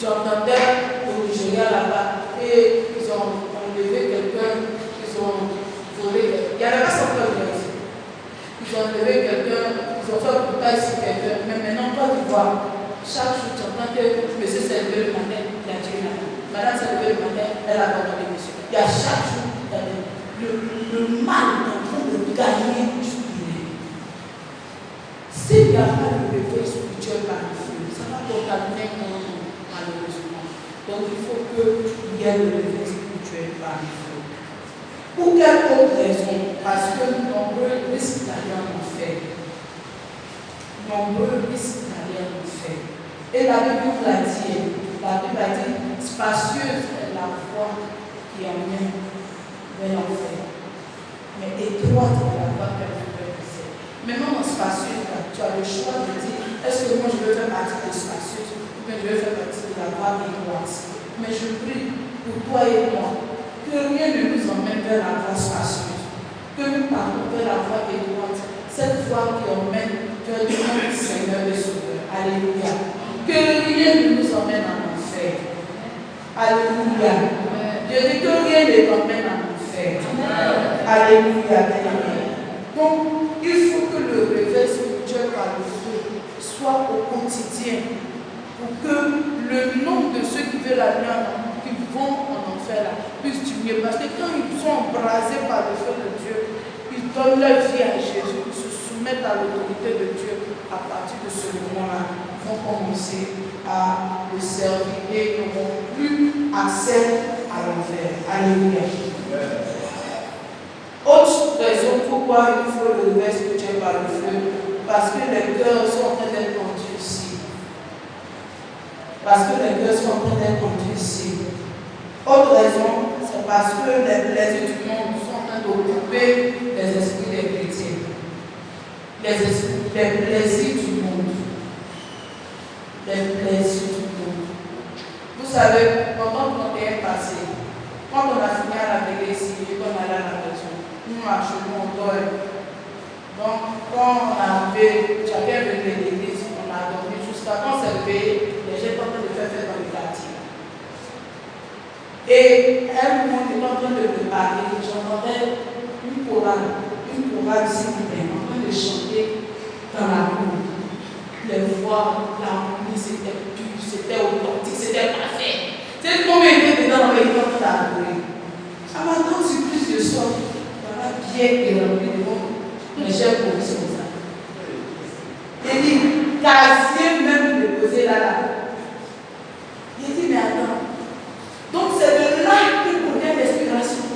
J'entendais au Nigeria là-bas et ils ont enlevé quelqu'un, ils ont volé. Il n'y avait pas son peuple ici. Ils ont enlevé quelqu'un, ils ont fait un portail sur quelqu'un. Mais maintenant, toi, tu vois, chaque jour, tu entends que monsieur s'est levé le matin, il a tué la femme. Madame s'est levée le matin, elle a abandonné monsieur. Il y a chaque jour, le mal est en train de gagner du bien. S'il n'y a pas de réveil spirituel par le feu, ça va contaminer mon nom, malheureusement. Donc il faut qu'il y ait le réveil spirituel par le feu. Pour quelle autre raison? Parce que nombreux risquent d'aller en enfer. Nombreux risquent d'aller en enfer. Et la Bible l'a dit. La Bible a dit, spacieuse est la voie qui emmène vers l'enfer. Mais étroite est la voie qui emmène vers le ciel. Maintenant, dans spacieuse, tu as le choix de dire, est-ce que moi je veux faire partie de spacieuse ou bien je veux faire partie de la voie étroite? Mais je prie pour toi et moi, que rien ne nous emmène vers la voie spacieuse. Que nous partons vers la voie étroite. Cette voie qui emmène vers le nom du Seigneur et Sauveur. Alléluia. Que rien ne nous emmène en enfer. Alléluia. Je dis que rien ne t'emmène en enfer. Alléluia. Donc, il faut que le réveil spirituel par le feu soit au quotidien pour que le nombre de ceux qui veulent aller qui vont en enfer là, puisse diminuer. Parce que quand ils sont embrasés par le feu de Dieu, ils donnent leur vie à Jésus, ils se soumettent à l'autorité de Dieu. À partir de ce moment-là, ils vont commencer à le servir et ils n'auront plus accès à l'enfer. Alléluia. Autre raison pourquoi il faut le réveil spirituel par le feu, parce que les cœurs sont en train d'être conduits ici. Parce que les cœurs sont en train d'être conduits ici. Autre raison, c'est parce que les plaisirs du monde sont en train d'occuper les esprits des chrétiens. Les plaisirs du monde. Les plaisirs du monde. Vous savez, pendant le 31 passé, quand on a fini à la veillée ici, qu'on allait à la maison, nous marchons, on dort. Donc, quand on a arrivé, chacun venait de l'église, on a dormi jusqu'à quand c'est levé, les gens étaient en train de faire dans le quartier. Et un moment, on était en train de préparer, j'entendais une chorale ici, en train de chanter dans la cour. Les voix, l'harmonie, c'était pur, c'était authentique, c'était parfait. C'est comme il était dedans, il était en train d'adorer. À ma grande surprise, je sors, voilà, bien et rempli de monde, mes chers polices comme ça. Il dit, casier même déposé là. Il dit, mais attends. Donc c'est de là que provient l'inspiration.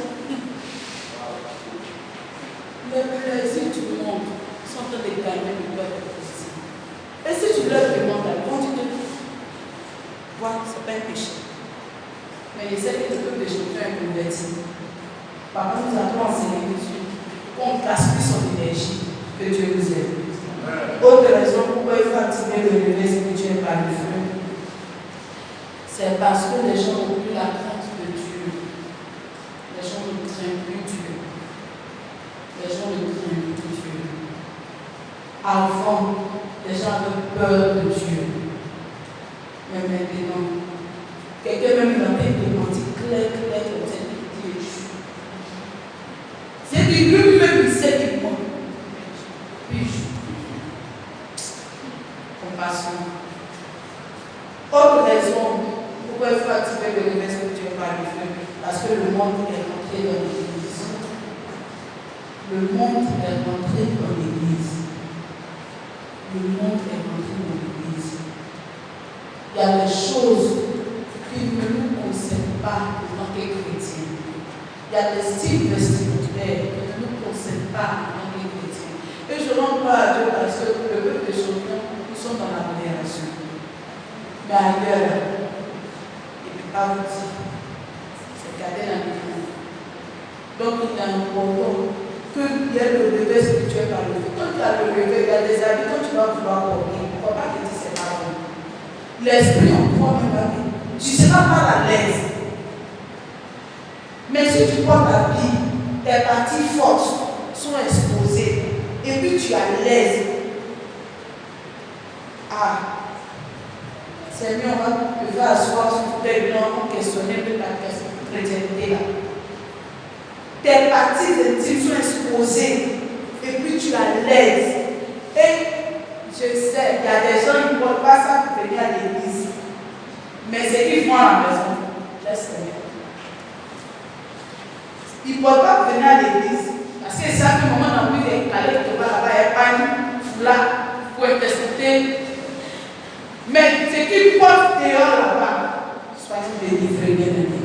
Les plaisirs du monde sont en train de gagner le cœur de Christ. Et si tu leur demandes à continuer, voir, ce n'est pas un péché. Mais il sait que le peuple de Jésus est converti. Par contre, nous avons enseigné dessus. On gaspille son énergie. Que Dieu vous aide. Autre raison pourquoi il faut activer le réveil spirituel par le feu, c'est parce que les gens n'ont plus la crainte de Dieu. Les gens ne craignent plus Dieu. Les gens ne craignent plus Dieu. Avant, les gens avaient peur de Dieu. Mais maintenant, quelqu'un même dans des démentis clair, comme ça, il dit Dieu. C'est dit lui-même, il sait qu'il ment. Puis, compassion. Autre raison pourquoi il faut activer le réveil spirituel par le feu, parce que le monde est rentré dans l'église. Le monde est rentré dans l'église. Le monde est rentré dans l'église. Il y a des choses qui ne nous concernent pas en tant que chrétiens. Il y a des styles vestimentaires qui ne nous concernent pas en tant que chrétiens. Et je rends pas à Dieu parce que le peuple des champions, nous sommes dans la modération. Mais ailleurs, et puis pas vous dire, c'est garder la maison. Donc il est important qu'il y ait le réveil spirituel par le feu. Quand tu as le réveil, il y a des habits, quand tu vas vouloir porter, il ne faut pas te dire c'est pas bon. L'esprit en toi même va dire, tu ne seras pas à l'aise. Mais si tu portes la vie, tes parties fortes sont exposées et puis tu es à l'aise. Seigneur, on va te faire asseoir sur tes blancs, questionner de ta chrétienté là. Tes parties intimes sont exposées et puis tu es à l'aise. Et je sais, il y a des gens qui ne portent pas ça pour venir à l'église. Mais c'est qu'ils font à la maison. Laisse-les. Ils ne portent pas pour venir à l'église. Parce qu'ils savent que le moment dans lequel il est calé, il va là-bas, il y a pas une foulard pour intercepter. Mais ce qu'ils portent dehors là-bas, soyez délivrés, bien-aimés.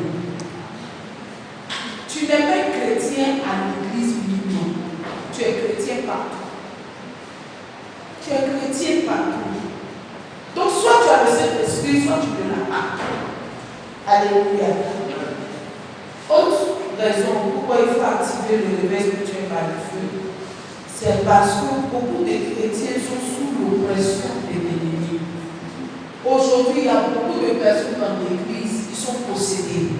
Tu n'es pas chrétien à l'église uniquement. Tu es chrétien partout. Tu es chrétien partout. Donc, soit tu as le Saint-Esprit, soit tu ne l'as pas. Alléluia. Autre raison pourquoi il faut activer le réveil spirituel par le feu, c'est parce que beaucoup de chrétiens sont sous l'oppression de l'ennemi. Aujourd'hui, il y a beaucoup de personnes dans l'église qui sont possédées.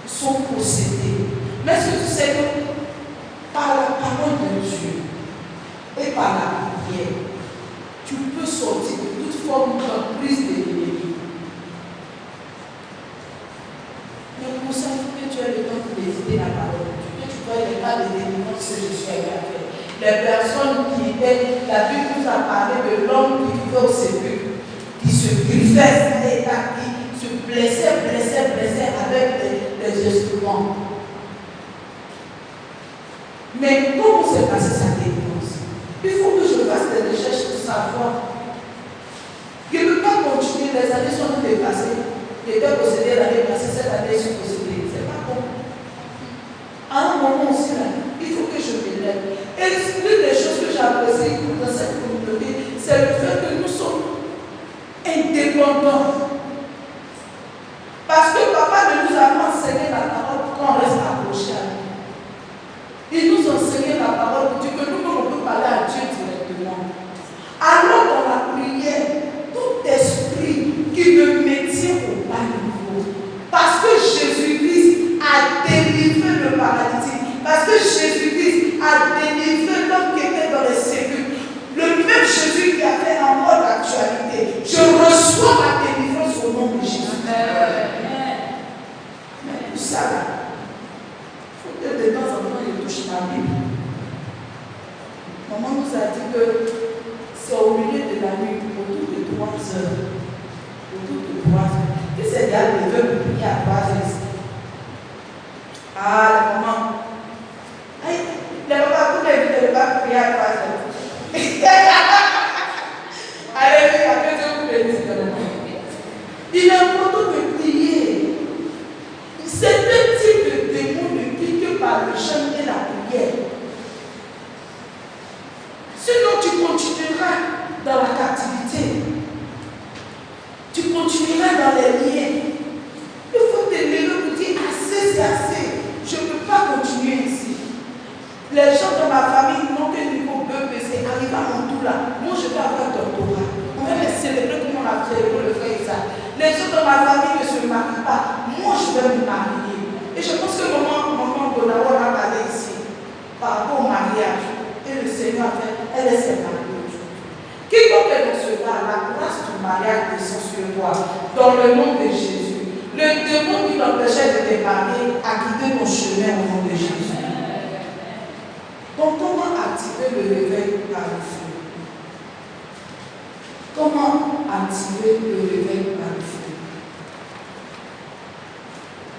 Ils sont possédés. Mais ce que tu sais que par la parole de Dieu et par la prière, tu peux sortir de toute forme d'emprise de l'ennemi. Mais pour ça, il faut que tu aies le temps de méditer la parole de Dieu, que tu vois les cas de délivrance que je suis allé à faire. Les personnes qui étaient, la Bible nous a parlé de l'homme qui vivait au sépulcre, qui se griffait, qui se blessait avec les instruments. Mais comment s'est passée sa délivrance? Il faut que je fasse des recherches pour savoir. Je ne peux pas continuer, les années sont dépassées. J'étais possédé l'année passée, cette année je suis possédé. C'est pas bon. À un moment aussi, là, il faut que je me lève. Et l'une des choses que j'apprécie dans cette communauté, c'est le fait que nous sommes indépendants. Parce que papa ne nous a pas enseigné la parole pour qu'on reste accroché à lui. Il nous enseignait la parole pour dire que nous, on peut parler à Dieu directement. Alors dans la prière, tout esprit qui me maintient au bas niveau, parce que Jésus-Christ a délivré le paralytique, parce que Jésus-Christ a délivré l'homme qui était dans les cellules, le même Jésus qui a fait encore l'actualité, je reçois ma délivrance au nom de Jésus. Mais tout ça là, il faut que de temps en temps je touche ma Bible. Maman nous a dit que c'est au milieu de la nuit, autour de 3 heures. Autour de 3 heures. Que c'est déjà levé pour prier à 3 heures. Ah, maman. Les papas, tous les vies ne pas prier à 3 heures. Alléluia, que Dieu vous bénisse. Il est important de prier. C'est un type de démon ne pique par le jeûne et la prière. Sinon, tu continueras dans la captivité. Tu continueras dans les liens. Il faut te lever pour dire assez, c'est assez. Je ne peux pas continuer ici. Les gens dans ma famille n'ont qu'un niveau BPC. Arrive à mon tour là. Moi, je vais avoir un doctorat. On va me célébrer comme on a célébré le frère Isaac. Les gens dans ma famille ne se marient pas. Moi, je vais me marier. Et je pense que maman Bonawa a parlé ici par rapport au mariage. Et le Seigneur a fait, elle est ses mariés aujourd'hui. Quiconque est dans ce cas, la grâce du mariage descend sur toi, dans le nom de Jésus. Le démon qui t'empêchait de te marier a quitté ton chemin au nom de Jésus. Donc, comment activer le réveil par le feu? Comment activer le réveil par le feu?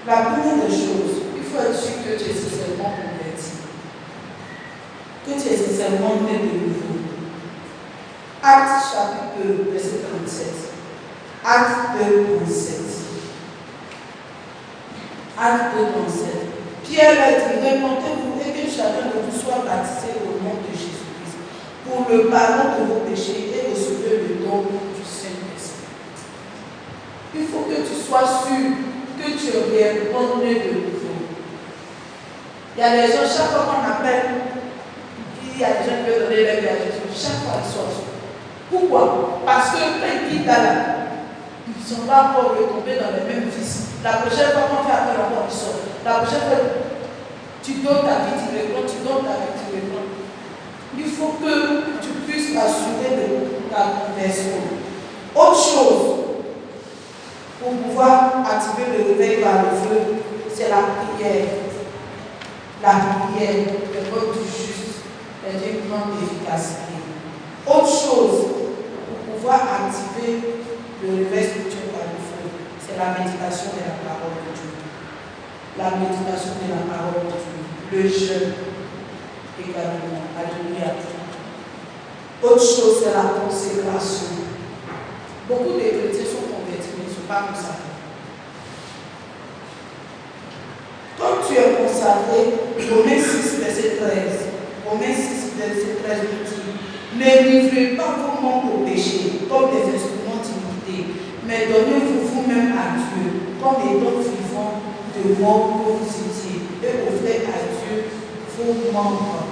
La première des choses, il faut être sûr que tu es sincèrement converti. Que tu es sincèrement né de nouveau. Acte chapitre 2, verset 37. Acte 2, 37. Acte 2, 37. Pierre a dit, répondez-vous et que chacun de vous soit baptisé au nom de Jésus-Christ pour le pardon de vos péchés et recevez le don du Saint-Esprit. Il faut que tu sois sûr que tu es réellement né de nouveau. Il y a des gens, chaque fois qu'on appelle, il y a des gens qui veulent donner leur vie à Jésus, chaque fois ils sortent. Pourquoi? Parce que quand ils quittent là, ils ne sont pas encore retombés dans les mêmes vices. La prochaine fois qu'on fait appel encore, ils sortent. La prochaine fois, tu donnes ta vie, tu réponds, tu donnes ta vie, tu réponds. Il faut que tu puisses assurer de ta conversion. Autre chose, pour pouvoir activer le réveil par le feu, c'est la prière. La prière, le vote du juste, est d'une grande efficacité. Autre chose, pour pouvoir activer le réveil spirituel par le feu, c'est la méditation de la parole de Dieu. La méditation de la parole de Dieu. Le jeûne également. Alléluia. Autre chose, c'est la consécration. Beaucoup de chrétiens sont convertis, mais ils ne sont pas consacrés. Quand tu es consacré, Romains 6, verset 13, Romains 6, verset 13 nous dit, ne livrez pas vos membres au péché comme des instruments d'iniquité, mais donnez-vous vous-même à Dieu comme des dons vivants de mort que vous étiez, et offrez à Dieu vos membres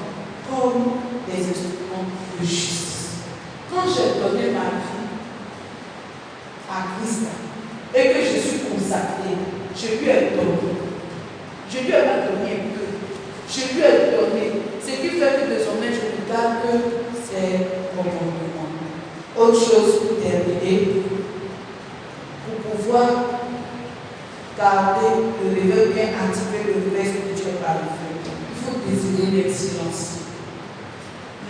comme des instruments de justice. Quand j'ai donné ma vie à Christ et que je suis consacré, je lui ai donné. Je lui ai pas donné un peu. Je lui ai donné. Ce qui fait que désormais je regarde que c'est mon commandement. Autre chose pour terminer, pour pouvoir garder le réveil bien activer le réveil spirituel par le feu, il faut désirer l'excellence.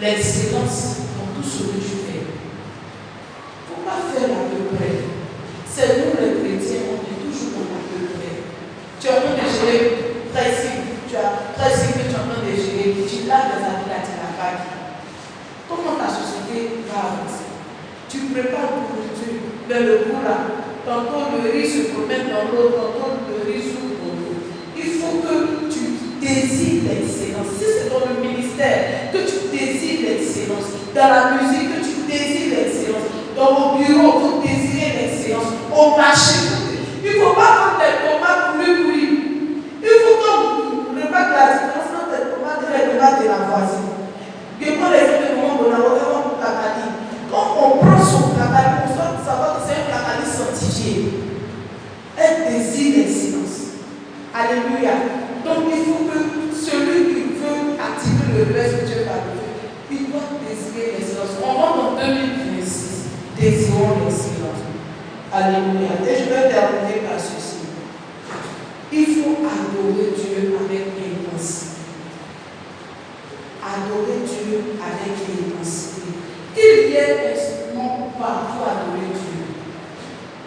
L'excellence dans tout ce que tu fais. Il ne faut pas faire à peu près. C'est nous les chrétiens, on est toujours dans à peu près. Tu es en train de gérer pressing, tu as pressing que tu es en train de gérer, tu laves les habits là, tu n'as pas dit. Comment ta société va avancer? Tu prépares pour le Dieu, mais le coup là, tantôt le riz se promène dans l'eau, tantôt le riz s'ouvre dans l'eau. Il faut que tu désires l'excellence. Si c'est dans le ministère, que tu désires l'excellence. Dans la musique, que tu désires l'excellence. Dans mon bureau, il faut désirer l'excellence. Au marché, il ne faut pas prendre des tomates pourries. Il faut qu'on remarque la différence entre les tomates et les tomates de la voisine. Je prends l'exemple de mon placali. Quand on prend son placali, on doit savoir que c'est un placali sanctifié. Elle désire l'excellence. Alléluia. Donc il faut que celui qui veut activer le réveil spirituel par le feu, il doit désirer l'excellence. On rentre en 2026. Désirons l'excellence. Alléluia. Et je vais terminer par ceci. Il faut adorer Dieu avec intensité. Adorer Dieu avec intensité. Qu'il y ait instrument partout adorer Dieu.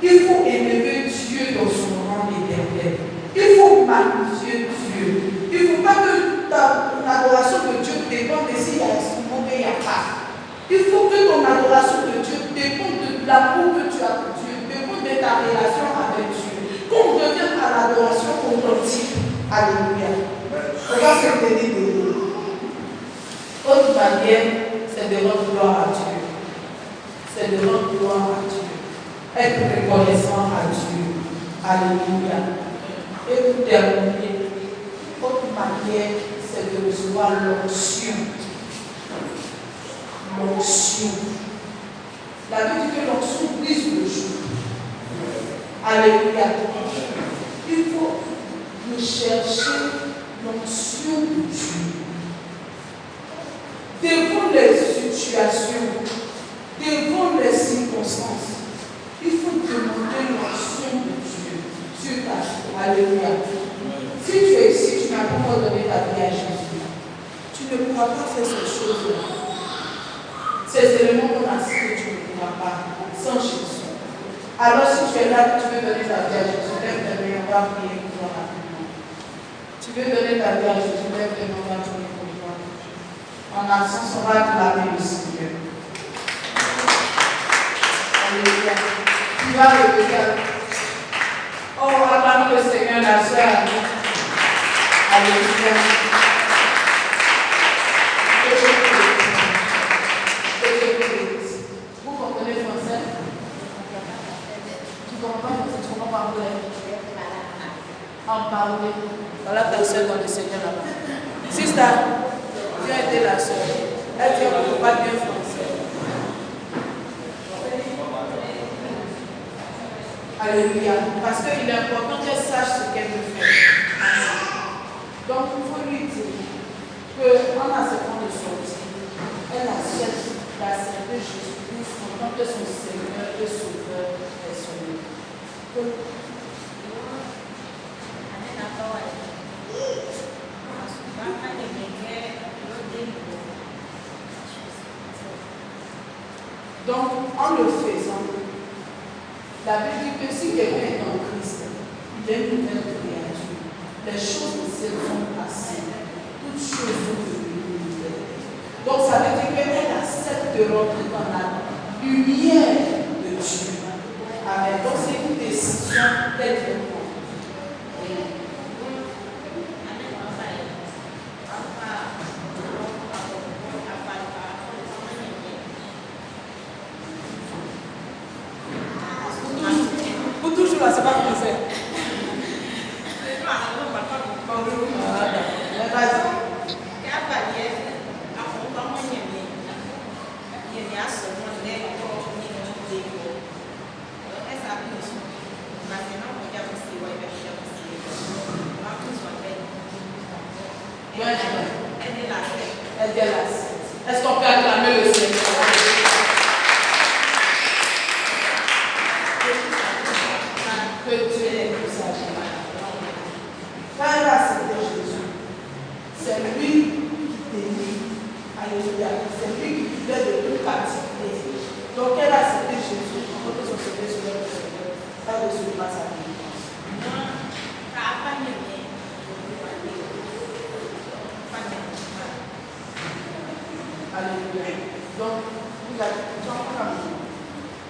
Il faut élever Dieu dans son rang éternel. Il faut magnifier Dieu. Il ne faut pas que ton adoration de Dieu dépende de s'il y a un instrument ou il n'y a pas. Il faut que ton adoration de Dieu dépende de l'amour que tu as pour Dieu, dépende de ta relation avec Dieu. Qu'on revienne à l'adoration authentique. Alléluia. On va se tenir debout. Autre manière, c'est de rendre gloire à Dieu. C'est de rendre gloire à Dieu. Être reconnaissant à Dieu. Alléluia. Et pour terminer, autre manière, c'est de recevoir l'onction. L'onction. La Bible dit que l'onction brise le jour. Alléluia. Il faut rechercher l'onction de Dieu. Devant les situations, devant les circonstances, il faut demander l'onction de Dieu sur ta vie. Alléluia. Si tu es ici, tu n'as pas encore donné ta vie à Jésus, tu ne pourras pas faire ces choses-là. Ces éléments qu'on a cités, tu ne pourras pas sans Jésus. Alors si tu es là, tu veux donner ta vie à Jésus, lève tes mains, on va prier pour toi rapidement. Tu veux donner ta vie à Jésus, lève tes mains, on va prier pour toi. En absence, on va acclamer le Seigneur. Alléluia. Tu vas regarder. Oh, acclame le Seigneur, la soeur. Alléluia. Vous comprenez français? Tu comprends français? Tu comprends parler? En parler. Voilà ta soeur dans le Seigneur là-bas. Sister, viens aider la soeur. Elle dit qu'on ne peut pas bien français. Alléluia. Parce qu'il est important qu'elle sache ce qu'elle veut faire. Donc, il faut lui dire qu'en acceptant de sortir, elle accepte de Jésus-Christ en tant que son Seigneur et Sauveur personnel. Donc, en le faisant, la Bible dit que si quelqu'un est en Christ, il est une nouvelle créature. Les choses anciennes sont passées. Toutes choses sont devenues nouvelles. Donc, ça veut dire qu'elle accepte de rentrer dans la lumière de Dieu. Amen. Donc, c'est une décision qu'elle veut prendre. Pour toujours là, c'est pas français. Est-ce qu'on peut acclamer le Seigneur? Que Dieu est plus sage. Quand elle a accepté Jésus, c'est lui qui t'aimait. Alléluia. C'est lui qui vivait de toute captivité. Donc elle a accepté Jésus en tant que son Seigneur sur le Seigneur. Elle recevra sa délivrance. Alléluia. Donc, vous avez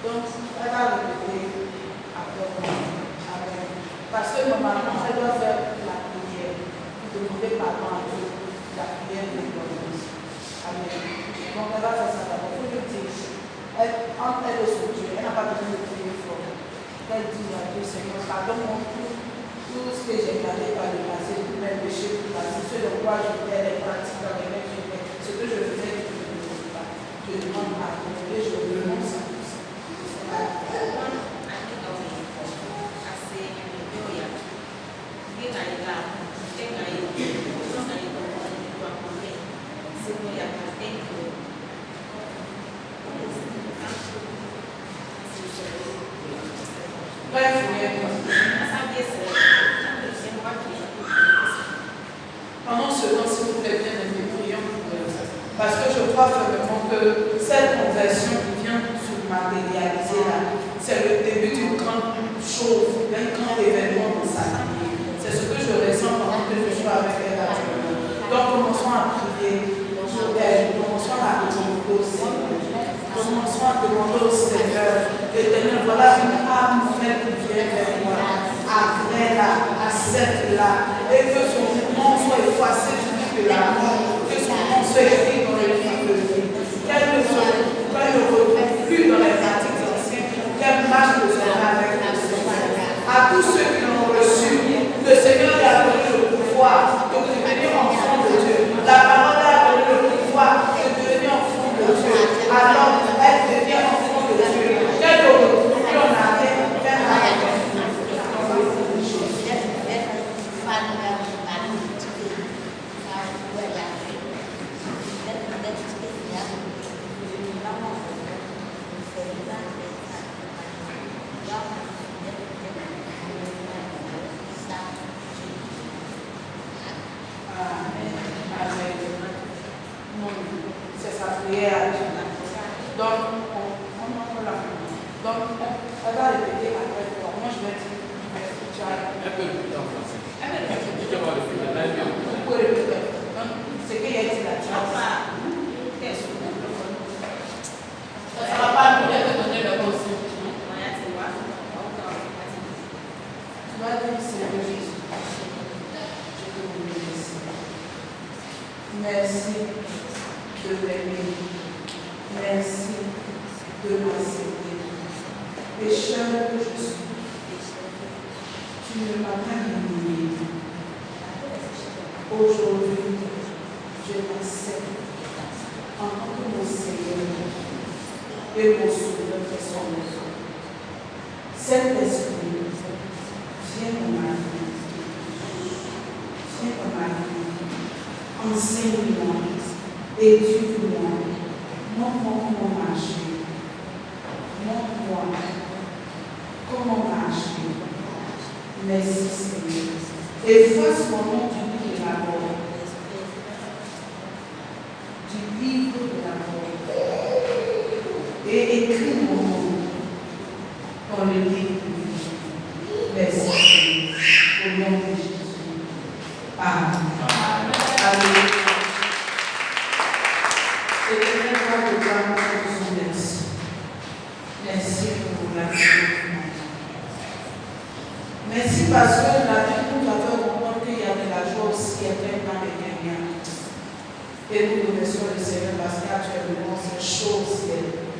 donc, elle va répéter après moi. Amen. Parce que normalement, elle doit faire la prière pour demander pardon à Dieu, la prière de l'Église. Amen. Donc, elle va faire ça d'abord. Il faut le dire. Entre elle et son Dieu, elle n'a pas besoin de prier fort. Elle dit à Dieu, Seigneur, pardonne-moi tout ce que j'ai gardé par le passé, tous mes péchés du passé, ce de quoi je fais, les pratiques dans lesquelles je fais, ce que je faisais. Je demande pardon et je renonce à tout ça. Pendant ce temps, s'il vous plaît, bien aimés, prions pour eux. Parce que je crois fermement que cette conversion qui vient de se matérialiser là, c'est le début d'une grande chose, d'un grand événement dans sa vie. C'est ce que je ressens pendant que je suis avec elle actuellement. Donc commençons à prier pour elle, commençons à demander au Seigneur. Commençons à demander au Seigneur, Éternel, voilà une âme nouvelle qui vient vers moi. Agrée-la, accepte-la, et que son nom soit effacé du livre de la mort, que son nom soit écrit dans le livre de vie, qu'elle ne retrouve plus dans les pratiques anciennes, qu'elle marche de son avec le Seigneur. À tous ceux qui l'ont reçu, le Seigneur lui a donné le pouvoir de devenir enfant de Dieu. La parole a donné le pouvoir de devenir enfant de Dieu. Alors, elle devient enfant de Dieu. Qu'elle ne retrouve plus en arrière, qu'elle arrive. C'est sa prière. Donc, on l'a fait. Donc, elle va répéter après toi. Moi, je vais dire, un peu plus en français. Vous pouvez répéter. C'est qu'il y a dit là. Ça ne va pas nous donner le conseil. Tu vas dire, Seigneur Jésus, je te remercie. Merci de m'aimer. Merci de m'accepter. Pécheur que je suis, tu ne m'as pas humilié. Aujourd'hui, je m'accepte en tant que mon Seigneur et mon Sauveur personnel. Saint-Esprit, viens dans ma vie. Viens dans ma vie. Enseigne-moi, éduque-moi, montre-moi comment marcher. Merci Seigneur. Efface mon nom du livre de la mort. Du livre de la mort. Et écris mon nom dans le livre de vie. Merci Seigneur. Au nom de Jésus. Amen. Alléluia. Et le Seigneur de gloire nous remercie. Merci pour la vie. Merci parce que la vie nous a fait comprendre qu'il y avait la joie aussi éternelle dans les gagnants. Et nous remercions le Seigneur parce qu'actuellement c'est chaud au ciel.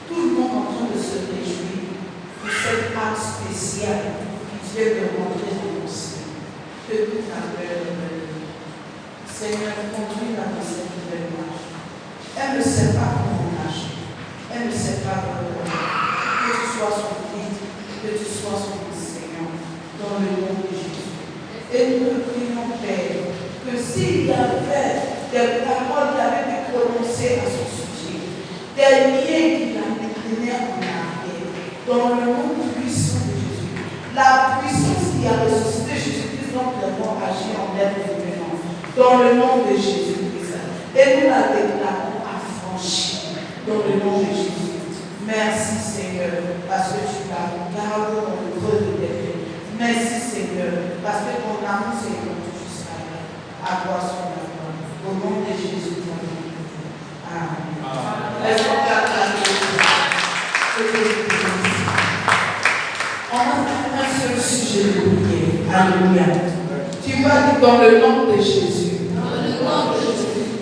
Tout le monde est en train de se réjouir de cet acte spécial qui vient de rentrer dans mon ciel. Que toute la paix Seigneur, conduis-la dans cette nouvelle marche. Elle ne sait pas comment marcher. Elle ne sait pas comment. Que tu sois son guide, que tu sois son enseignant, dans le nom de Jésus. Et nous te prions, Père, que s'il y avait des paroles qui avaient été prononcées à son sujet, des liens qui l'avaient mené en arrière, dans le nom puissant de Jésus, la puissance qui a ressuscité Jésus-Christ, donc le mort agit en elle maintenant, dans le nom de Jésus-Christ. Et nous la déclarons affranchie, dans le nom de Jésus. Merci Seigneur, parce que tu la gardes dans le creux de tes pieds. Merci Seigneur, parce que ton amour s'est rendu jusqu'à là. À toi son amour. Au nom de Jésus. Amen. Laisse-moi t'acclamer. On a un seul sujet de prière. Alléluia. Tu vas dire dans le nom de Jésus.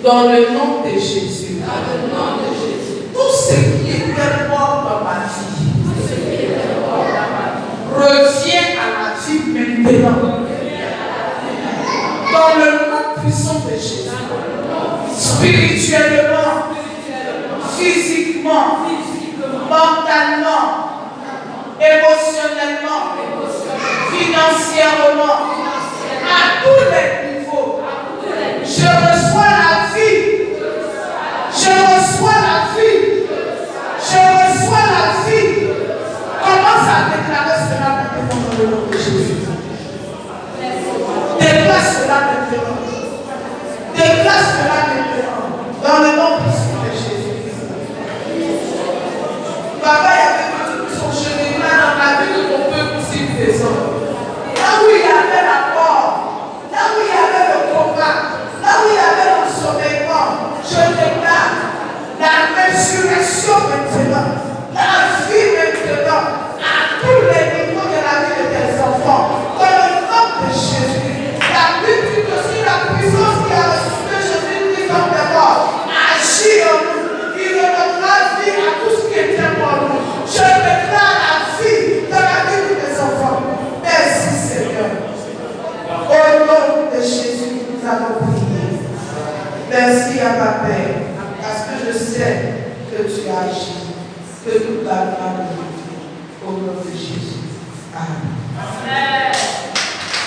Dans le nom de Jésus. Tout ce qui était mort dans ma vie revient à la vie maintenant. Dans le nom puissant de Jésus. Spirituellement, physiquement, mentalement, émotionnellement, financièrement, à tous les niveaux. Je reçois la vie. Je reçois la vie. Je reçois la vie. Commence à déclarer cela maintenant dans le nom de Jésus. Déclare cela maintenant. Déclare cela maintenant dans le nom puissant de Jésus. Papa, il y avait tout son cheminement dans la vie de ton peuple aussi présent. Là où il y avait la mort, là où il y avait le combat, là où il y avait l'ensommeillement, je déclare la résurrection maintenant, la vie maintenant, à tous les niveaux de la vie de tes enfants, dans le nom de Jésus. La Bible dit aussi la puissance qui a ressuscité Jésus-Christ dans les morts agit en nous. Il redonnera vie à tout ce qui était pour nous. Je déclare la vie dans la vie de tes enfants. Merci Seigneur. Au nom de Jésus, nous avons prié. Merci à ma Père. Parce que je sais que tu agis, que toute la gloire de Dieu, au nom de Jésus. Amen.